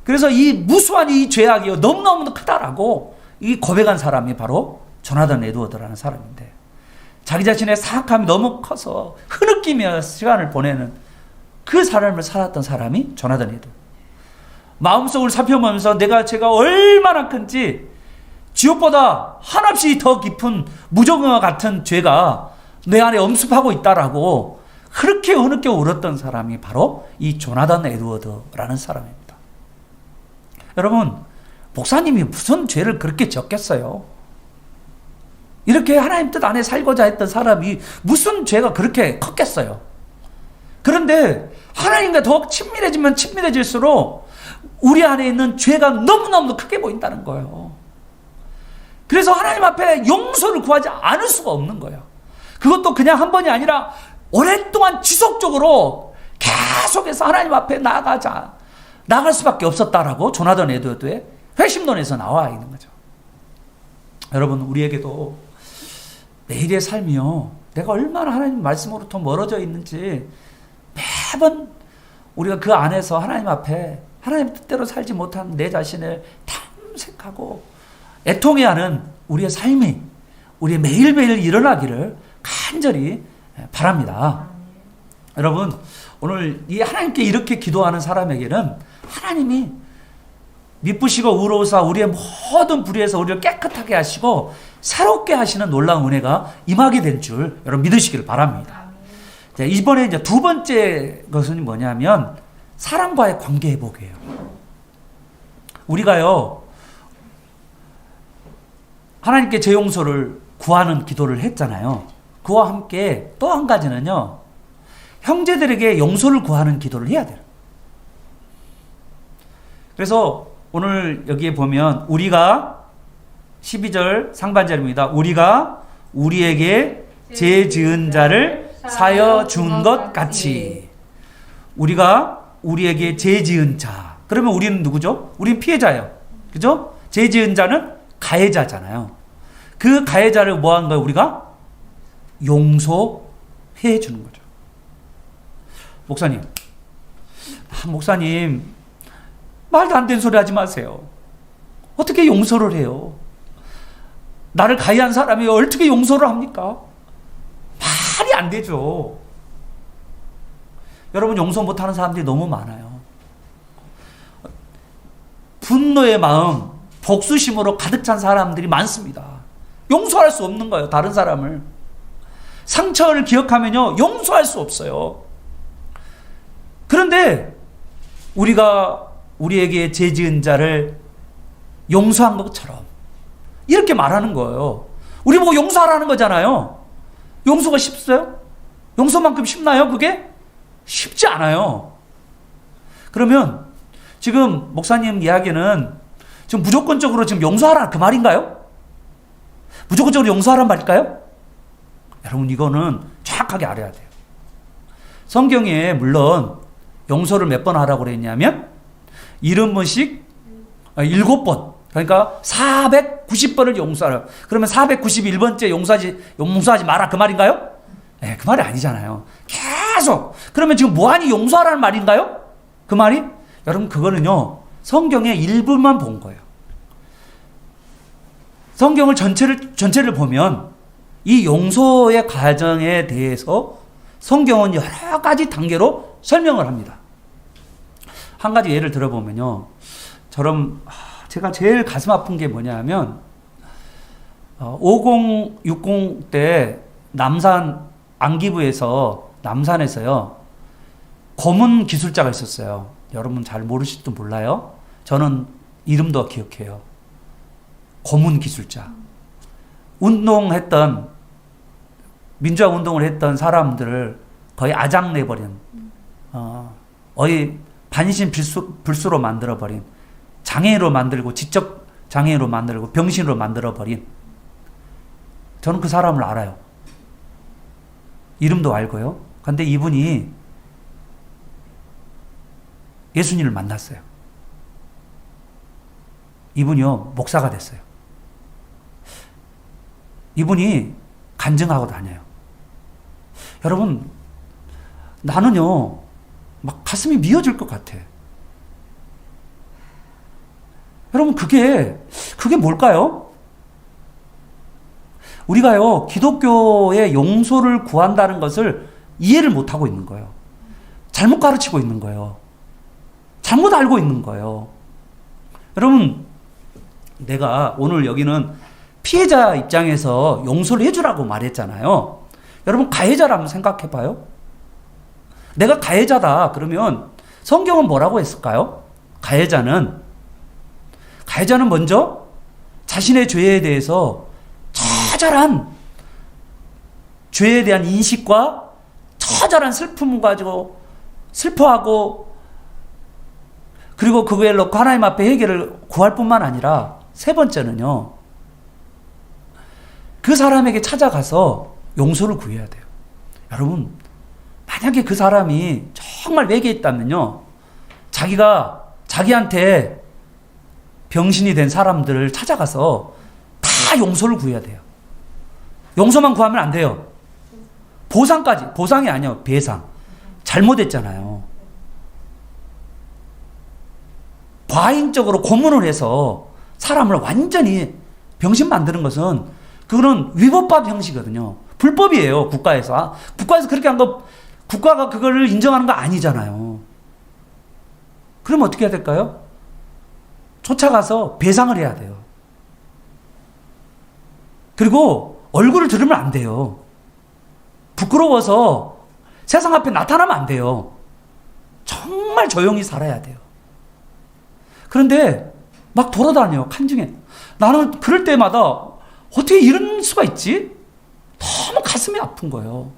그래서 이 무수한 이 죄악이 너무너무 크다라고 이 고백한 사람이 바로 조나단 에드워드라는 사람인데, 자기 자신의 사악함이 너무 커서 흐느끼며 시간을 보내는 그 삶을 살았던 사람이 조나단 에드워드. 마음속을 살펴보면서 제가 얼마나 큰지, 지옥보다 한없이 더 깊은 무정과 같은 죄가 내 안에 엄습하고 있다라고 그렇게 흐느껴 울었던 사람이 바로 이 조나단 에드워드라는 사람입니다. 여러분, 목사님이 무슨 죄를 그렇게 졌겠어요? 이렇게 하나님 뜻 안에 살고자 했던 사람이 무슨 죄가 그렇게 컸겠어요? 그런데 하나님과 더욱 친밀해지면 친밀해질수록 우리 안에 있는 죄가 너무너무 크게 보인다는 거예요. 그래서 하나님 앞에 용서를 구하지 않을 수가 없는 거예요. 그것도 그냥 한 번이 아니라 오랫동안 지속적으로 계속해서 하나님 앞에 나아갈 수밖에 없었다라고 조나단 에드워드의 회심론에서 나와 있는 거죠. 여러분, 우리에게도 매일의 삶이요, 내가 얼마나 하나님 말씀으로부터 멀어져 있는지 매번 우리가 그 안에서 하나님 앞에 하나님 뜻대로 살지 못한 내 자신을 탐색하고 애통해야 하는 우리의 삶이 우리의 매일매일 일어나기를 간절히 바랍니다. 여러분, 오늘 이 하나님께 이렇게 기도하는 사람에게는 하나님이 미쁘시고 의로우사 우리의 모든 불의에서 우리를 깨끗하게 하시고 새롭게 하시는 놀라운 은혜가 임하게 될 줄 여러분 믿으시기를 바랍니다. 자, 이번에 이제 두 번째 것은 뭐냐면 사람과의 관계 회복이에요. 우리가요, 하나님께 제 용서를 구하는 기도를 했잖아요. 그와 함께 또 한 가지는요, 형제들에게 용서를 구하는 기도를 해야 돼요. 그래서 오늘 여기에 보면 우리가 12절 상반절입니다. 우리가 우리에게 죄 지은 자를 사여 준 것 같이. 우리가 우리에게 죄 지은 자. 그러면 우리는 누구죠? 우리는 피해자예요. 그죠? 죄 지은 자는 가해자잖아요. 그 가해자를 뭐 하는 거예요? 우리가 용서해 주는 거죠. 목사님, 목사님, 말도 안 되는 소리 하지 마세요. 어떻게 용서를 해요? 나를 가해한 사람이 어떻게 용서를 합니까? 말이 안 되죠. 여러분, 용서 못하는 사람들이 너무 많아요. 분노의 마음, 복수심으로 가득 찬 사람들이 많습니다. 용서할 수 없는 거예요, 다른 사람을. 상처를 기억하면요, 용서할 수 없어요. 그런데 우리가 우리에게 죄 지은 자를 용서한 것처럼 이렇게 말하는 거예요. 우리 보고 용서하라는 거잖아요. 용서가 쉽어요? 용서만큼 쉽나요, 그게? 쉽지 않아요. 그러면 지금 목사님 이야기는 지금 무조건적으로 지금 용서하라 그 말인가요? 무조건적으로 용서하라는 말일까요? 여러분, 이거는 정확하게 알아야 돼요. 성경에 물론 용서를 몇 번 하라고 그랬냐면 70번씩 7번, 그러니까 490번을 용서하라. 그러면 491번째 용서하지 마라 그 말인가요? 네, 그 말이 아니잖아요. 계속. 그러면 지금 무한히 용서하라는 말인가요? 그 말이? 여러분, 그거는요, 성경의 일부만 본 거예요. 성경을 전체를 보면 이 용서의 과정에 대해서 성경은 여러 가지 단계로 설명을 합니다. 한 가지 예를 들어보면요, 제가 제일 가슴 아픈 게 뭐냐면 5060 때 남산 안기부에서 남산에서요, 고문 기술자가 있었어요. 여러분 잘 모르실지도 몰라요. 저는 이름도 기억해요. 고문 기술자. 민주화 운동을 했던 사람들을 거의 아작내버린, 거의 반신불수로 만들어버린, 장애인으로 만들고, 지적 장애인으로 만들고, 병신으로 만들어버린, 저는 그 사람을 알아요. 이름도 알고요. 근데 이분이 예수님을 만났어요. 이분이요, 목사가 됐어요. 이분이 간증하고 다녀요. 여러분, 나는요, 막 가슴이 미어질 것 같아. 여러분, 그게 뭘까요? 우리가요, 기독교의 용서를 구한다는 것을 이해를 못하고 있는 거예요. 잘못 가르치고 있는 거예요. 잘못 알고 있는 거예요. 여러분, 내가 오늘 여기는 피해자 입장에서 용서를 해주라고 말했잖아요. 여러분, 가해자를 한번 생각해 봐요. 내가 가해자다 그러면 성경은 뭐라고 했을까요? 가해자는 먼저 자신의 죄에 대해서 처절한 죄에 대한 인식과 처절한 슬픔을 가지고 슬퍼하고, 그리고 그거에 놓고 하나님 앞에 해결을 구할 뿐만 아니라, 세 번째는요, 그 사람에게 찾아가서 용서를 구해야 돼요. 여러분, 만약에 그 사람이 정말 외계있다면요, 자기한테 병신이 된 사람들을 찾아가서 다 용서를 구해야 돼요. 용서만 구하면 안 돼요. 보상이 아니에요. 배상. 잘못했잖아요. 과잉적으로 고문을 해서 사람을 완전히 병신 만드는 것은, 그거는 위법한 형식이거든요. 불법이에요, 국가에서. 국가에서 그렇게 한 거, 국가가 그거를 인정하는 거 아니잖아요. 그러면 어떻게 해야 될까요? 쫓아가서 배상을 해야 돼요. 그리고 얼굴을 들으면 안 돼요. 부끄러워서 세상 앞에 나타나면 안 돼요. 정말 조용히 살아야 돼요. 그런데 막 돌아다녀요, 칸중에. 나는 그럴 때마다 어떻게 이런 수가 있지? 너무 가슴이 아픈 거예요.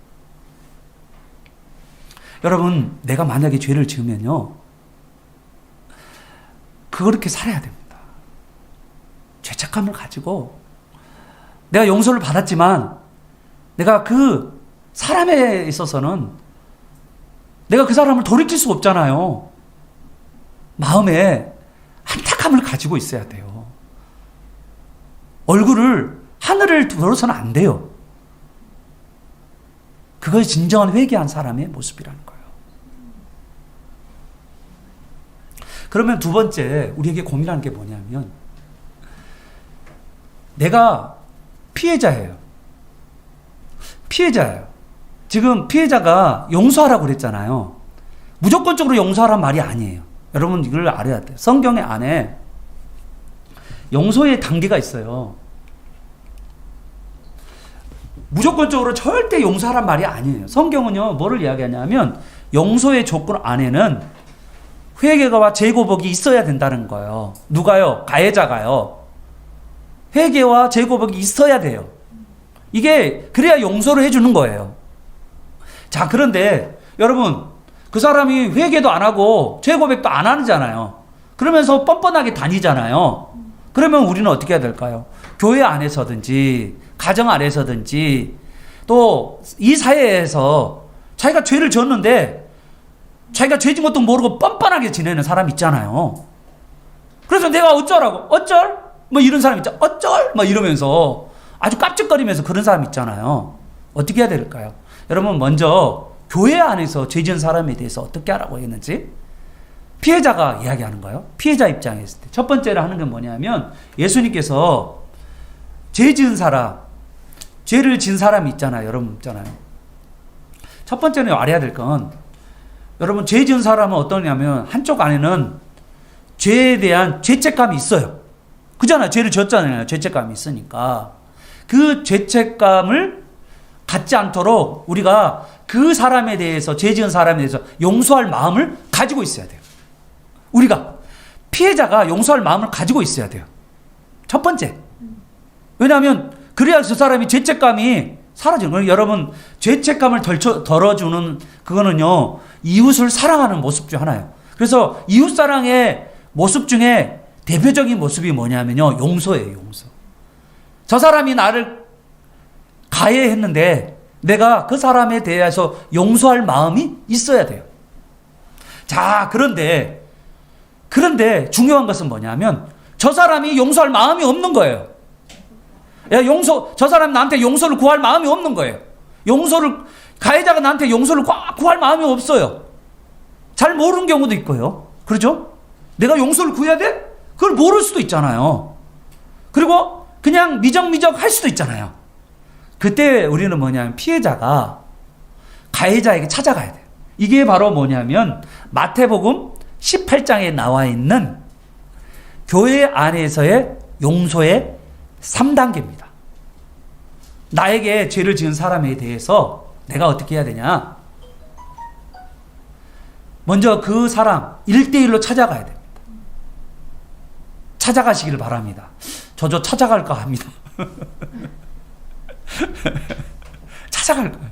여러분, 내가 만약에 죄를 지으면요, 그렇게 살아야 됩니다. 죄책감을 가지고, 내가 용서를 받았지만 내가 그 사람에 있어서는 내가 그 사람을 돌이킬 수 없잖아요. 마음에 안타kam을 가지고 있어야 돼요. 얼굴을 하늘을 들어서는 안 돼요. 그것이 진정한 회개한 사람의 모습이라는 거예요. 그러면 두 번째 우리에게 고민하는 게 뭐냐면 내가 피해자예요. 피해자예요. 지금 피해자가 용서하라고 그랬잖아요. 무조건적으로 용서하란 말이 아니에요. 여러분 이걸 알아야 돼요. 성경의 안에 용서의 단계가 있어요. 무조건적으로 절대 용서하란 말이 아니에요. 성경은요, 뭐를 이야기하냐면 용서의 조건 안에는 회개와 재고복이 있어야 된다는 거예요. 누가요? 가해자가요. 회개와 재고복이 있어야 돼요. 이게 그래야 용서를 해주는 거예요. 자, 그런데 여러분 그 사람이 회개도 안 하고 재고백도 안 하잖아요. 그러면서 뻔뻔하게 다니잖아요. 그러면 우리는 어떻게 해야 될까요? 교회 안에서든지 가정 안에서든지 또 이 사회에서 자기가 죄를 졌는데 자기가 죄진 것도 모르고 뻔뻔하게 지내는 사람 있잖아요. 그래서 내가 어쩌라고? 어쩔? 뭐 이런 사람 있죠. 어쩔? 뭐 이러면서 아주 깝죽거리면서 그런 사람 있잖아요. 어떻게 해야 될까요? 여러분 먼저 교회 안에서 죄 지은 사람에 대해서 어떻게 하라고 했는지 피해자가 이야기하는 거예요. 피해자 입장에 있을 때. 첫 번째로 하는 게 뭐냐면 예수님께서 죄 지은 사람, 죄를 진 사람이 있잖아요. 여러분 있잖아요. 첫 번째는 알아야 될 건 여러분 죄 지은 사람은 어떠냐면 한쪽 안에는 죄에 대한 죄책감이 있어요. 그잖아요. 죄를 졌잖아요. 죄책감이 있으니까. 그 죄책감을 갖지 않도록 우리가 그 사람에 대해서 죄 지은 사람에 대해서 용서할 마음을 가지고 있어야 돼요. 우리가 피해자가 용서할 마음을 가지고 있어야 돼요. 첫 번째. 왜냐하면 그래야 그 사람이 죄책감이 사라지는 거예요. 여러분 죄책감을 덜어주는 그거는요 이웃을 사랑하는 모습 중 하나예요. 그래서 이웃사랑의 모습 중에 대표적인 모습이 뭐냐면요 용서예요. 용서. 저 사람이 나를 가해했는데 내가 그 사람에 대해서 용서할 마음이 있어야 돼요. 자, 그런데 중요한 것은 뭐냐면 저 사람이 용서할 마음이 없는 거예요. 저 사람이 나한테 용서를 구할 마음이 없는 거예요. 가해자가 나한테 용서를 구할 마음이 없어요. 잘 모르는 경우도 있고요. 그렇죠? 내가 용서를 구해야 돼? 그걸 모를 수도 있잖아요. 그리고 그냥 미적미적 할 수도 있잖아요. 그때 우리는 뭐냐면 피해자가 가해자에게 찾아가야 돼요. 이게 바로 뭐냐면 마태복음 18장에 나와 있는 교회 안에서의 용서의 3단계입니다. 나에게 죄를 지은 사람에 대해서 내가 어떻게 해야 되냐? 먼저 그 사람 1대1로 찾아가야 됩니다. 찾아가시기를 바랍니다. 저도 찾아갈까 합니다. 찾아갈 거예요.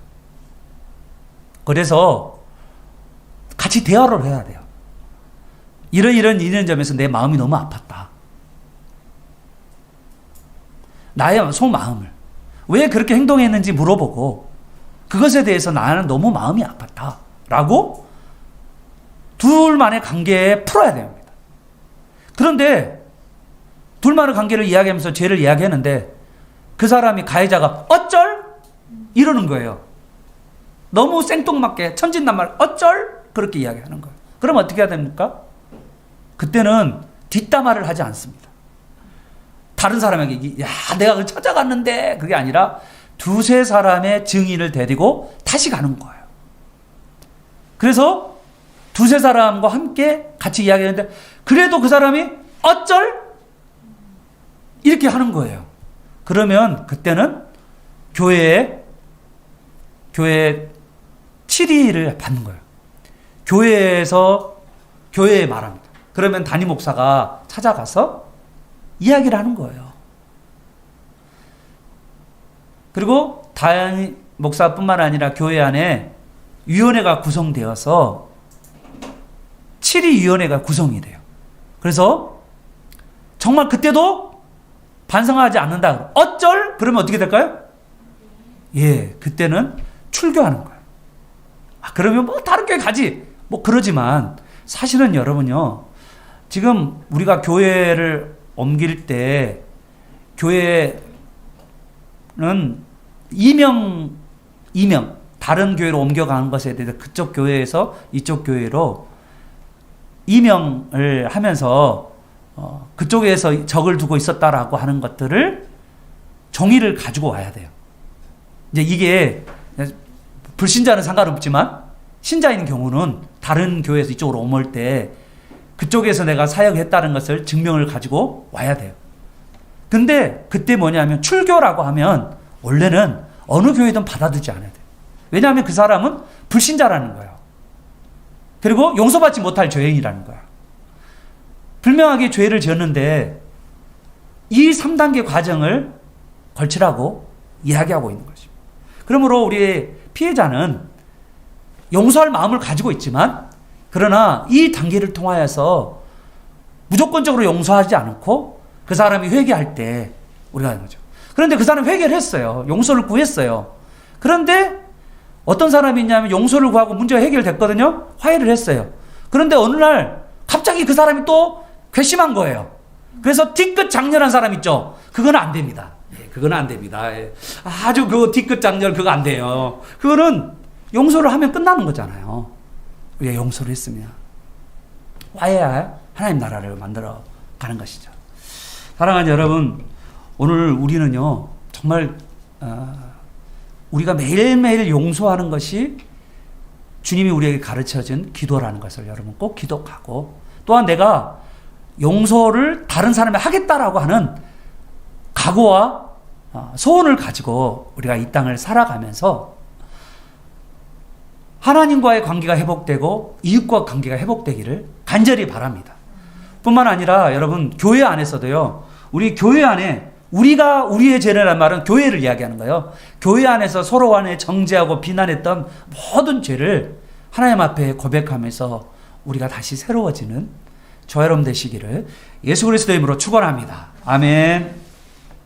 그래서 같이 대화를 해야 돼요. 이런 점에서 내 마음이 너무 아팠다. 나의 속마음을 왜 그렇게 행동했는지 물어보고 그것에 대해서 나는 너무 마음이 아팠다 라고 둘만의 관계에 풀어야 됩니다. 그런데 둘만의 관계를 이야기하면서 죄를 이야기했는데 그 사람이 가해자가 어쩔? 이러는 거예요. 너무 생뚱맞게 천진난말 어쩔? 그렇게 이야기하는 거예요. 그럼 어떻게 해야 됩니까? 그때는 뒷담화를 하지 않습니다. 다른 사람에게 야 내가 그걸 찾아갔는데 그게 아니라 두세 사람의 증인을 데리고 다시 가는 거예요. 그래서 두세 사람과 함께 같이 이야기하는데 그래도 그 사람이 어쩔? 이렇게 하는 거예요. 그러면 그때는 교회에 7일을 받는 거예요. 교회에 말합니다. 그러면 담임 목사가 찾아가서 이야기를 하는 거예요. 그리고 담임 목사뿐만 아니라 교회 안에 위원회가 구성되어서 7위 위원회가 구성이 돼요. 그래서 정말 그때도 반성하지 않는다. 어쩔? 그러면 어떻게 될까요? 예, 그때는 출교하는 거예요. 그러면 뭐 다른 교회 가지. 뭐 그러지만 사실은 여러분요. 지금 우리가 교회를 옮길 때 교회는 이명 다른 교회로 옮겨가는 것에 대해서 그쪽 교회에서 이쪽 교회로 이명을 하면서 그쪽에서 적을 두고 있었다라고 하는 것들을 종이를 가지고 와야 돼요. 이제 이게 불신자는 상관없지만 신자인 경우는 다른 교회에서 이쪽으로 옮을 때 그쪽에서 내가 사역했다는 것을 증명을 가지고 와야 돼요. 근데 그때 뭐냐면 출교라고 하면 원래는 어느 교회든 받아들이지 않아야 돼요. 왜냐하면 그 사람은 불신자라는 거예요. 그리고 용서받지 못할 죄인이라는 거야. 분명하게 죄를 지었는데 이 3단계 과정을 걸치라고 이야기하고 있는 것입니다. 그러므로 우리 피해자는 용서할 마음을 가지고 있지만 그러나 이 단계를 통하여서 무조건적으로 용서하지 않고 그 사람이 회개할 때 우리가 하는 거죠. 그런데 그 사람이 회개를 했어요. 용서를 구했어요. 그런데 어떤 사람이 있냐면 용서를 구하고 문제가 해결됐거든요. 화해를 했어요. 그런데 어느 날 갑자기 그 사람이 또 괘씸한 거예요. 그래서 뒤끝 장렬한 사람 있죠. 그건 안 됩니다. 그건 안 됩니다. 아주 그 뒤끝 장렬 그거 안 돼요. 그거는 용서를 하면 끝나는 거잖아요. 우리가 용서를 했으면 화해할 하나님 나라를 만들어 가는 것이죠. 사랑하는 여러분, 오늘 우리는요 정말 우리가 매일매일 용서하는 것이 주님이 우리에게 가르쳐준 기도라는 것을 여러분 꼭 기독하고, 또한 내가 용서를 다른 사람이 하겠다라고 하는 각오와 소원을 가지고 우리가 이 땅을 살아가면서 하나님과의 관계가 회복되고 이웃과 관계가 회복되기를 간절히 바랍니다. 뿐만 아니라 여러분 교회 안에서도요, 우리 교회 안에 우리가 우리의 죄라는 말은 교회를 이야기하는 거예요. 교회 안에서 서로 간에 정죄하고 비난했던 모든 죄를 하나님 앞에 고백하면서 우리가 다시 새로워지는 저와 여러분 되시기를 예수 그리스도의 이름으로 축원합니다. 아멘.